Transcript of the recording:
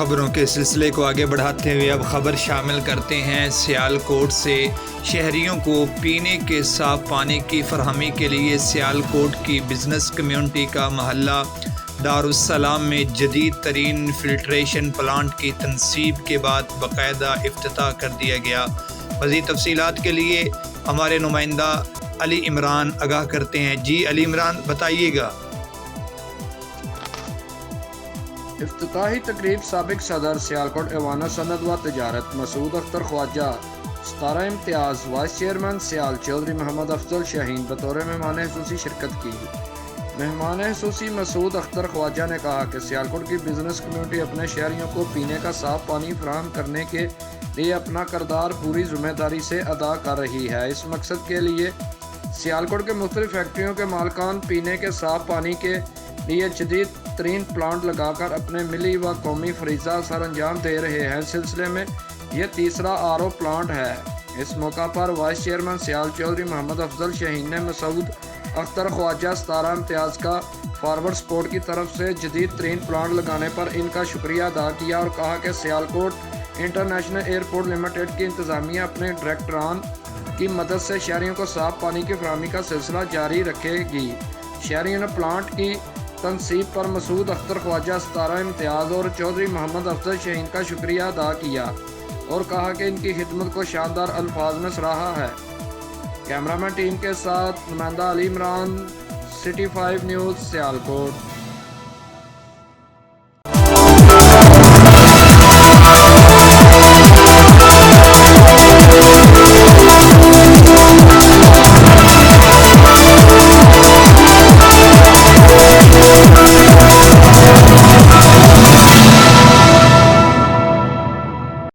خبروں کے سلسلے کو آگے بڑھاتے ہوئے اب خبر شامل کرتے ہیں سیالکوٹ سے۔ شہریوں کو پینے کے صاف پانی کی فراہمی کے لیے سیالکوٹ کی بزنس کمیونٹی کا محلہ دارالسلام میں جدید ترین فلٹریشن پلانٹ کی تنصیب کے بعد باقاعدہ افتتاح کر دیا گیا۔ مزید تفصیلات کے لیے ہمارے نمائندہ علی عمران آگاہ کرتے ہیں۔ جی علی عمران بتائیے گا۔ افتتاحی تقریب سابق صدر سیالکوٹ ایوان صنعت و تجارت مسعود اختر خواجہ، ستارہ امتیاز وائس چیئرمین سیال چودھری محمد افضل شاہین بطور مہمان خصوصی شرکت کی۔ مہمان خصوصی مسعود اختر خواجہ نے کہا کہ سیالکوٹ کی بزنس کمیونٹی اپنے شہریوں کو پینے کا صاف پانی فراہم کرنے کے لیے اپنا کردار پوری ذمہ داری سے ادا کر رہی ہے۔ اس مقصد کے لیے سیالکوٹ کے مختلف فیکٹریوں کے مالکان پینے کے صاف پانی کے لیے جدید ترین پلانٹ لگا کر اپنے ملی و قومی فریضہ سر انجام دے رہے ہیں۔ سلسلے میں یہ تیسرا RO پلانٹ ہے۔ اس موقع پر وائس چیئرمین سیال چودھری محمد افضل شاہین نے مسعود اختر خواجہ ستارہ امتیاز کا فارورڈ سپورٹ کی طرف سے جدید ترین پلانٹ لگانے پر ان کا شکریہ ادا کیا اور کہا کہ سیالکوٹ انٹرنیشنل ایئرپورٹ لمیٹڈ کی انتظامیہ اپنے ڈائریکٹران کی مدد سے شہریوں کو صاف پانی کی فراہمی کا سلسلہ جاری رکھے گی۔ شہریوں نے پلانٹ کی تنصیب پر مسعود اختر خواجہ ستارہ امتیاز اور چودھری محمد افضل شاہین کا شکریہ ادا کیا اور کہا کہ ان کی خدمت کو شاندار الفاظ میں سراہا ہے۔ کیمرہ مین ٹیم کے ساتھ نمائندہ علی عمران، سٹی 5 نیوز، سیالکوٹ۔